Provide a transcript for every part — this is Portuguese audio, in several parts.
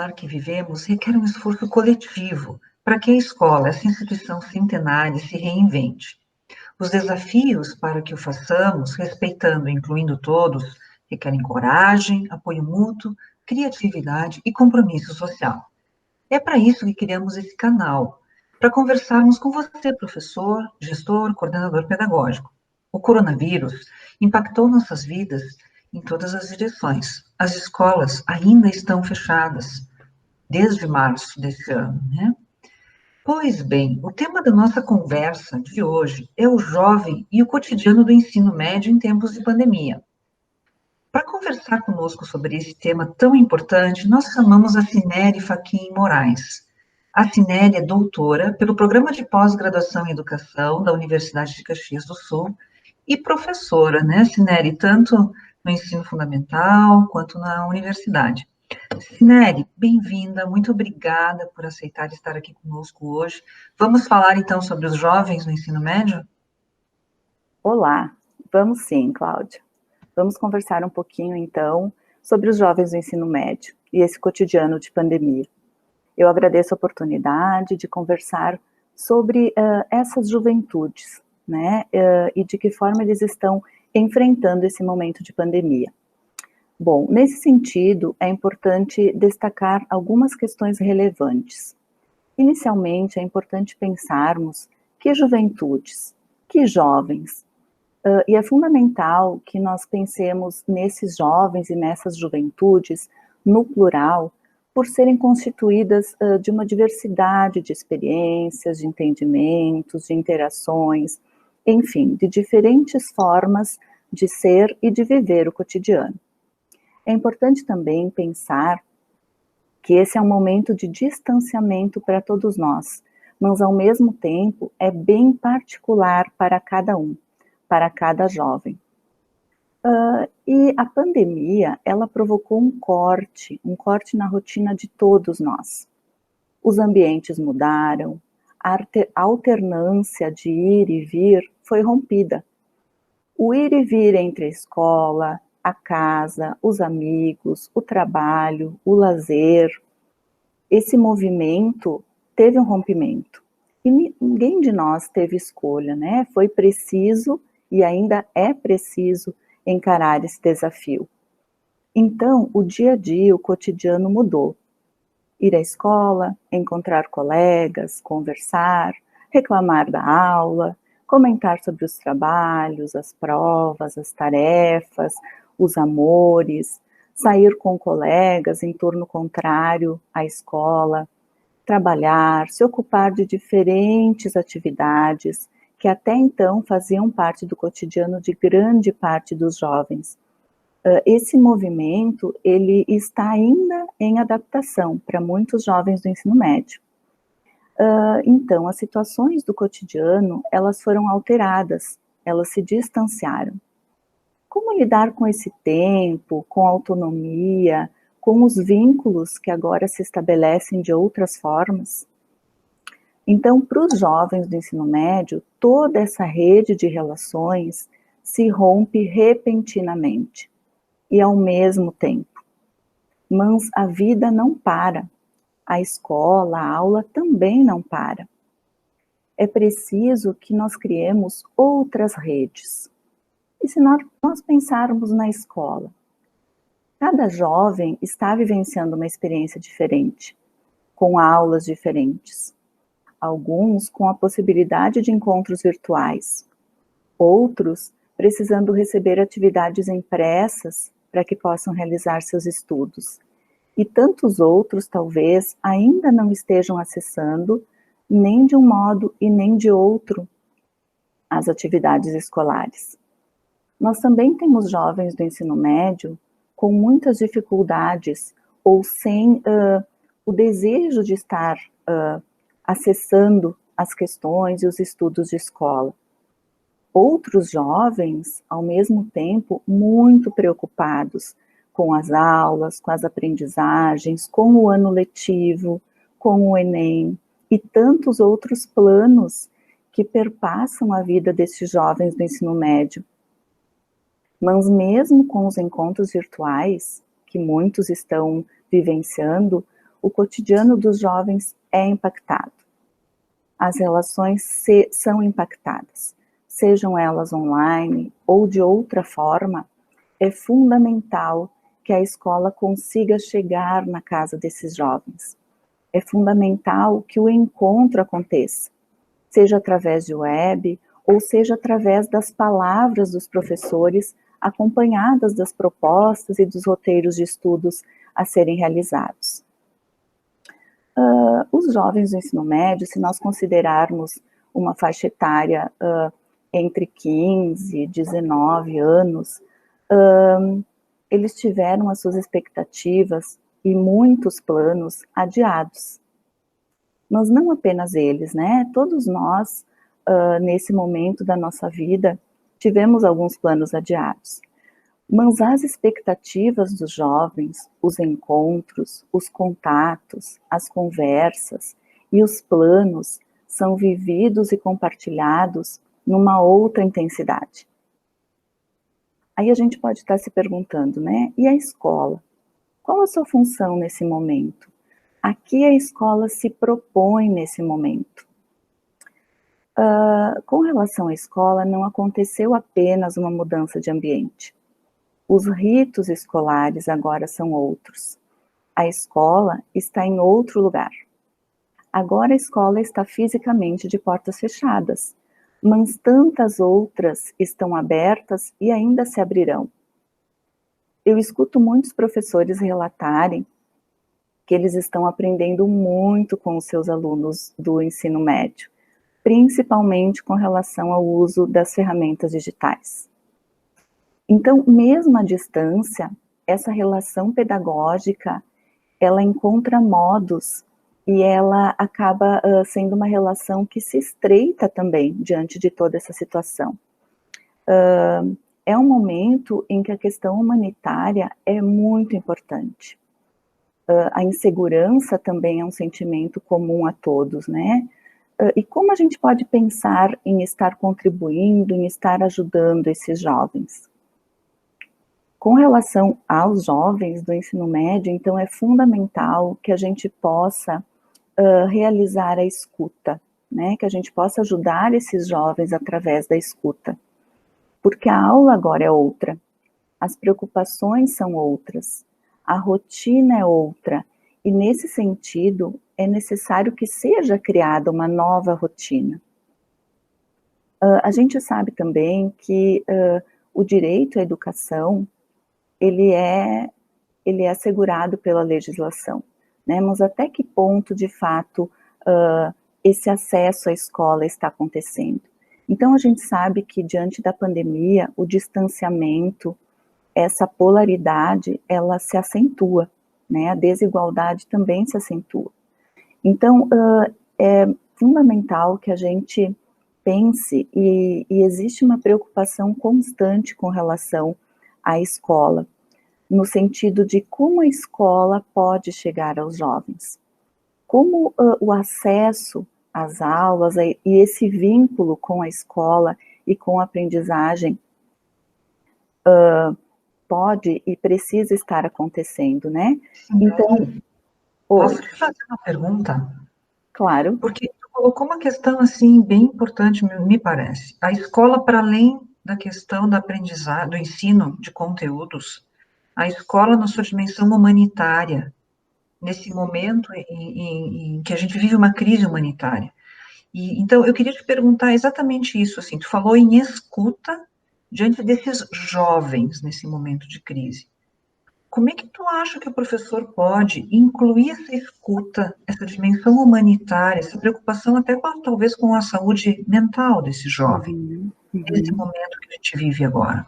singular que vivemos requer um esforço coletivo para que a escola, essa instituição centenária, se reinvente. Os desafios para que o façamos, respeitando e incluindo todos, requerem coragem, apoio mútuo, criatividade e compromisso social. É para isso que criamos esse canal, para conversarmos com você, professor, gestor, coordenador pedagógico. O coronavírus impactou nossas vidas em todas as direções. As escolas ainda estão fechadas desde março desse ano, né? Pois bem, o tema da nossa conversa de hoje é o jovem e o cotidiano do ensino médio em tempos de pandemia. Para conversar conosco sobre esse tema tão importante, nós chamamos a Cineri Fachin Moraes. A Cineri é doutora pelo Programa de Pós-Graduação em Educação da Universidade de Caxias do Sul e professora, né, Cineri, tanto no ensino fundamental quanto na universidade. Cineri, bem-vinda, muito obrigada por aceitar estar aqui conosco hoje. Vamos falar então sobre os jovens no ensino médio? Olá, vamos sim, Cláudia. Vamos conversar um pouquinho então sobre os jovens do ensino médio e esse cotidiano de pandemia. Eu agradeço a oportunidade de conversar sobre essas juventudes, né, e de que forma eles estão enfrentando esse momento de pandemia. Bom, nesse sentido, é importante destacar algumas questões relevantes. Inicialmente, é importante pensarmos que juventudes, que jovens, e é fundamental que nós pensemos nesses jovens e nessas juventudes, no plural, por serem constituídas de uma diversidade de experiências, de entendimentos, de interações, enfim, de diferentes formas de ser e de viver o cotidiano. É importante também pensar que esse é um momento de distanciamento para todos nós, mas ao mesmo tempo é bem particular para cada um, para cada jovem. E a pandemia, ela provocou um corte na rotina de todos nós. Os ambientes mudaram, a alternância de ir e vir foi rompida. O ir e vir entre a escola, a casa, os amigos, o trabalho, o lazer, esse movimento teve um rompimento. E ninguém de nós teve escolha, né? Foi preciso e ainda é preciso encarar esse desafio. Então, o dia a dia, o cotidiano mudou. Ir à escola, encontrar colegas, conversar, reclamar da aula, comentar sobre os trabalhos, as provas, as tarefas, os amores, sair com colegas em turno contrário à escola, trabalhar, se ocupar de diferentes atividades que até então faziam parte do cotidiano de grande parte dos jovens. Esse movimento, ele está ainda em adaptação para muitos jovens do ensino médio. Então, as situações do cotidiano, elas foram alteradas, elas se distanciaram. Como lidar com esse tempo, com a autonomia, com os vínculos que agora se estabelecem de outras formas? Então, para os jovens do ensino médio, toda essa rede de relações se rompe repentinamente e ao mesmo tempo. Mas a vida não para, a escola, a aula também não para. É preciso que nós criemos outras redes. E se nós pensarmos na escola, cada jovem está vivenciando uma experiência diferente, com aulas diferentes. Alguns com a possibilidade de encontros virtuais, outros precisando receber atividades impressas para que possam realizar seus estudos. E tantos outros, talvez, ainda não estejam acessando, nem de um modo e nem de outro, as atividades escolares. Nós também temos jovens do ensino médio com muitas dificuldades ou sem o desejo de estar acessando as questões e os estudos de escola. Outros jovens, ao mesmo tempo, muito preocupados com as aulas, com as aprendizagens, com o ano letivo, com o Enem e tantos outros planos que perpassam a vida desses jovens do ensino médio. Mas mesmo com os encontros virtuais, que muitos estão vivenciando, o cotidiano dos jovens é impactado. As relações são impactadas, sejam elas online ou de outra forma. É fundamental que a escola consiga chegar na casa desses jovens. É fundamental que o encontro aconteça, seja através de web ou seja através das palavras dos professores, acompanhadas das propostas e dos roteiros de estudos a serem realizados. Os jovens do ensino médio, se nós considerarmos uma faixa etária entre 15 e 19 anos, eles tiveram as suas expectativas e muitos planos adiados. Mas não apenas eles, né? Todos nós, nesse momento da nossa vida, tivemos alguns planos adiados. Mas as expectativas dos jovens, os encontros, os contatos, as conversas e os planos são vividos e compartilhados numa outra intensidade. Aí a gente pode estar se perguntando, né? E a escola? Qual a sua função nesse momento? A que a escola se propõe nesse momento? Com relação à escola, não aconteceu apenas uma mudança de ambiente. Os ritos escolares agora são outros. A escola está em outro lugar. Agora a escola está fisicamente de portas fechadas, mas tantas outras estão abertas e ainda se abrirão. Eu escuto muitos professores relatarem que eles estão aprendendo muito com os seus alunos do ensino médio, principalmente com relação ao uso das ferramentas digitais. Então, mesmo à distância, essa relação pedagógica, ela encontra modos e ela acaba sendo uma relação que se estreita também diante de toda essa situação. É um momento em que a questão humanitária é muito importante. A insegurança também é um sentimento comum a todos, né? E como a gente pode pensar em estar contribuindo, em estar ajudando esses jovens? Com relação aos jovens do ensino médio, então é fundamental que a gente possa realizar a escuta, né? Que a gente possa ajudar esses jovens através da escuta. Porque a aula agora é outra, as preocupações são outras, a rotina é outra, e nesse sentido é necessário que seja criada uma nova rotina. A gente sabe também que o direito à educação, ele é assegurado pela legislação, né? Mas até que ponto, de fato, esse acesso à escola está acontecendo? Então, a gente sabe que, diante da pandemia, o distanciamento, essa polaridade, ela se acentua, né? A desigualdade também se acentua. Então, é fundamental que a gente pense, e existe uma preocupação constante com relação à escola, no sentido de como a escola pode chegar aos jovens. Como o acesso às aulas e esse vínculo com a escola e com a aprendizagem pode e precisa estar acontecendo, né? Sim, então, posso te fazer uma pergunta? Claro. Porque tu colocou uma questão, assim, bem importante, me parece. A escola, para além da questão da aprendizagem, do ensino de conteúdos, a escola na sua dimensão humanitária, nesse momento em que a gente vive uma crise humanitária. E, então, eu queria te perguntar exatamente isso, assim, tu falou em escuta diante desses jovens nesse momento de crise. Como é que tu acha que o professor pode incluir essa escuta, essa dimensão humanitária, essa preocupação até talvez com a saúde mental desse jovem, nesse momento que a gente vive agora?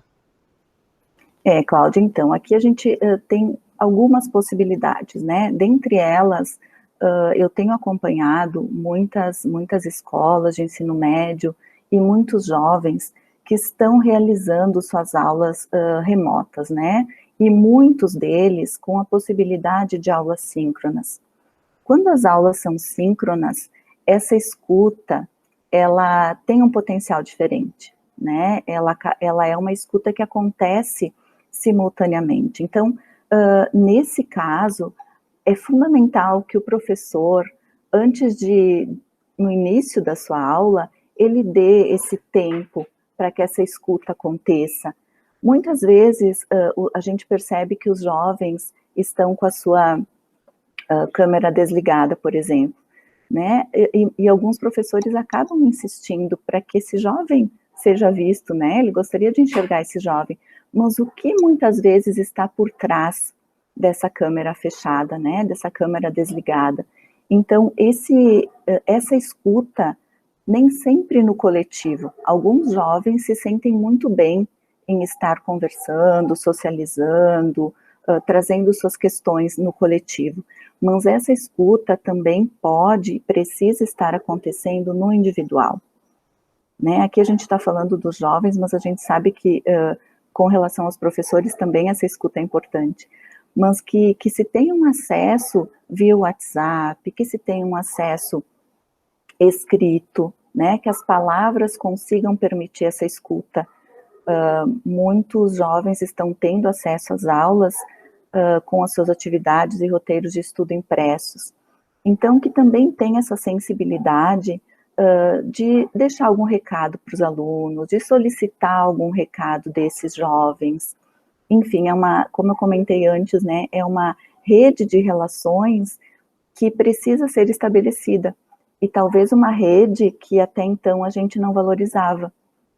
Cláudia, então, aqui a gente tem algumas possibilidades, né? Dentre elas, eu tenho acompanhado muitas escolas de ensino médio e muitos jovens que estão realizando suas aulas remotas, né? E muitos deles com a possibilidade de aulas síncronas. Quando as aulas são síncronas, essa escuta, ela tem um potencial diferente, né? Ela é uma escuta que acontece simultaneamente. Então, nesse caso, é fundamental que o professor, no início da sua aula, ele dê esse tempo para que essa escuta aconteça. Muitas vezes a gente percebe que os jovens estão com a sua câmera desligada, por exemplo, né? E alguns professores acabam insistindo para que esse jovem seja visto, né? Ele gostaria de enxergar esse jovem, mas o que muitas vezes está por trás dessa câmera fechada, né? Dessa câmera desligada. Então, essa escuta, nem sempre no coletivo. Alguns jovens se sentem muito bem em estar conversando, socializando, trazendo suas questões no coletivo. Mas essa escuta também pode e precisa estar acontecendo no individual. Né? Aqui a gente está falando dos jovens, mas a gente sabe que, com relação aos professores, também essa escuta é importante. Mas que se tenha um acesso via WhatsApp, que se tenha um acesso escrito, né? Que as palavras consigam permitir essa escuta. Muitos jovens estão tendo acesso às aulas com as suas atividades e roteiros de estudo impressos. Então, que também tem essa sensibilidade de deixar algum recado para os alunos, de solicitar algum recado desses jovens. Enfim, como eu comentei antes, né, é uma rede de relações que precisa ser estabelecida, e talvez uma rede que até então a gente não valorizava,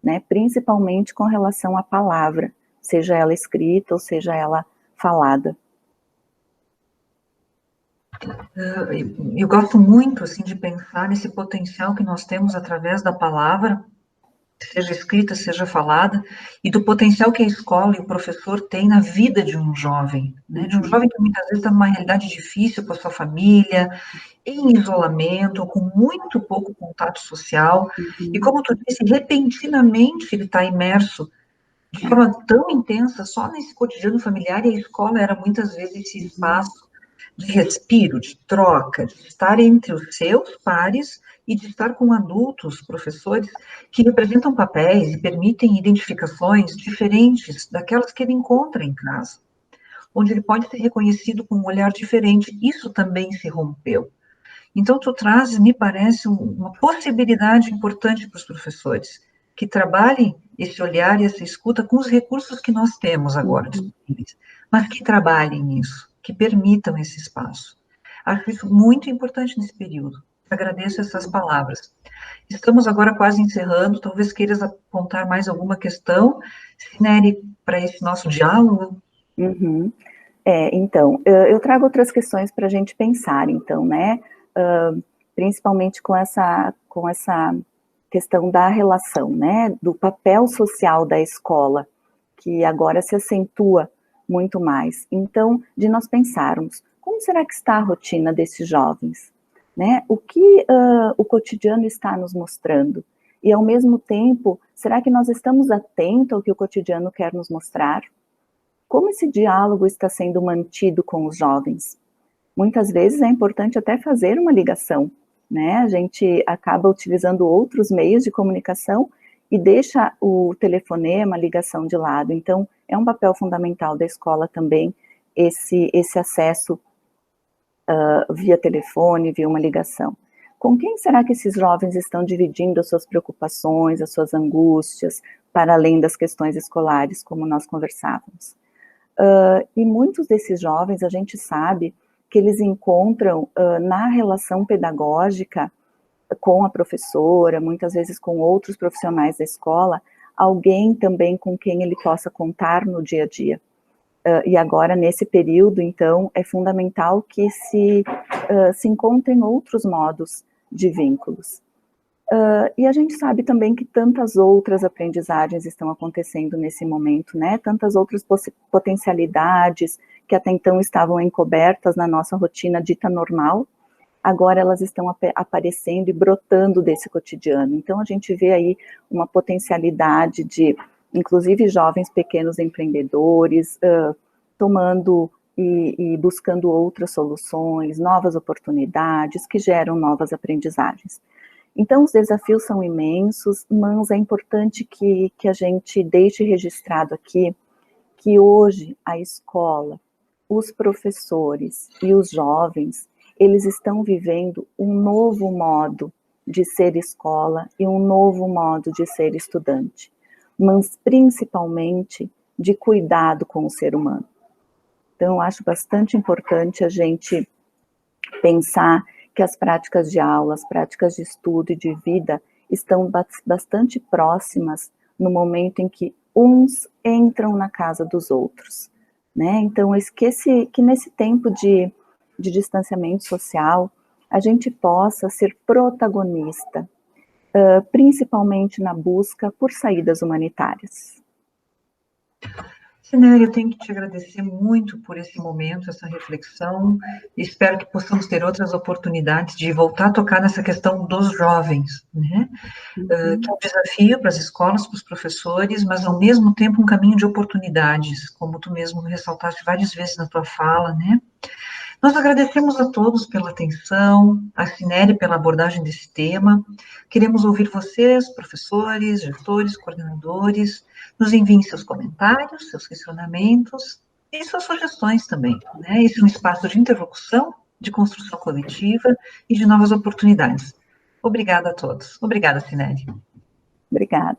né, principalmente com relação à palavra, seja ela escrita ou seja ela falada. Eu gosto muito, assim, de pensar nesse potencial que nós temos através da palavra, seja escrita, seja falada, e do potencial que a escola e o professor têm na vida de um jovem, né? De um jovem que muitas vezes está numa realidade difícil com a sua família, em isolamento, com muito pouco contato social, e como tu disse, repentinamente ele está imerso de forma tão intensa só nesse cotidiano familiar, e a escola era muitas vezes esse espaço de respiro, de troca, de estar entre os seus pares e de estar com adultos, professores, que representam papéis e permitem identificações diferentes daquelas que ele encontra em casa, onde ele pode ser reconhecido com um olhar diferente. Isso também se rompeu. Então, tu trazes, me parece, uma possibilidade importante para os professores, que trabalhem esse olhar e essa escuta com os recursos que nós temos agora disponíveis, mas que trabalhem nisso, que permitam esse espaço. Acho isso muito importante nesse período. Agradeço essas palavras. Estamos agora quase encerrando, talvez queiras apontar mais alguma questão, Sineri, para esse nosso diálogo? Então, eu trago outras questões para a gente pensar, então, né, principalmente com essa questão da relação, né, do papel social da escola, que agora se acentua muito mais. Então, de nós pensarmos, como será que está a rotina desses jovens? Né? O que o cotidiano está nos mostrando? E, ao mesmo tempo, será que nós estamos atentos ao que o cotidiano quer nos mostrar? Como esse diálogo está sendo mantido com os jovens? Muitas vezes é importante até fazer uma ligação, né? A gente acaba utilizando outros meios de comunicação e deixa o telefonema, a ligação de lado. Então, é um papel fundamental da escola também esse acesso via telefone, via uma ligação. Com quem será que esses jovens estão dividindo as suas preocupações, as suas angústias, para além das questões escolares, como nós conversávamos? E muitos desses jovens, a gente sabe que eles encontram na relação pedagógica com a professora, muitas vezes com outros profissionais da escola, alguém também com quem ele possa contar no dia a dia. E agora, nesse período, então, é fundamental que se encontrem outros modos de vínculos. E a gente sabe também que tantas outras aprendizagens estão acontecendo nesse momento, né? Tantas outras potencialidades que até então estavam encobertas na nossa rotina dita normal, agora elas estão aparecendo e brotando desse cotidiano. Então, a gente vê aí uma potencialidade de, inclusive, jovens pequenos empreendedores, tomando e buscando outras soluções, novas oportunidades que geram novas aprendizagens. Então, os desafios são imensos, mas é importante que a gente deixe registrado aqui que hoje a escola, os professores e os jovens, eles estão vivendo um novo modo de ser escola e um novo modo de ser estudante, mas principalmente de cuidado com o ser humano. Então, eu acho bastante importante a gente pensar que as práticas de aula, as práticas de estudo e de vida estão bastante próximas no momento em que uns entram na casa dos outros, né? Então, eu esqueci que nesse tempo de distanciamento social, a gente possa ser protagonista, principalmente na busca por saídas humanitárias. Sineli, eu tenho que te agradecer muito por esse momento, essa reflexão. Espero que possamos ter outras oportunidades de voltar a tocar nessa questão dos jovens, né? Que é um desafio para as escolas, para os professores, mas ao mesmo tempo um caminho de oportunidades, como tu mesmo ressaltaste várias vezes na tua fala, né? Nós agradecemos a todos pela atenção, a Sineli pela abordagem desse tema. Queremos ouvir vocês, professores, gestores, coordenadores. Nos enviem seus comentários, seus questionamentos e suas sugestões também, né? Esse é um espaço de interlocução, de construção coletiva e de novas oportunidades. Obrigada a todos. Obrigada, Sineli. Obrigada.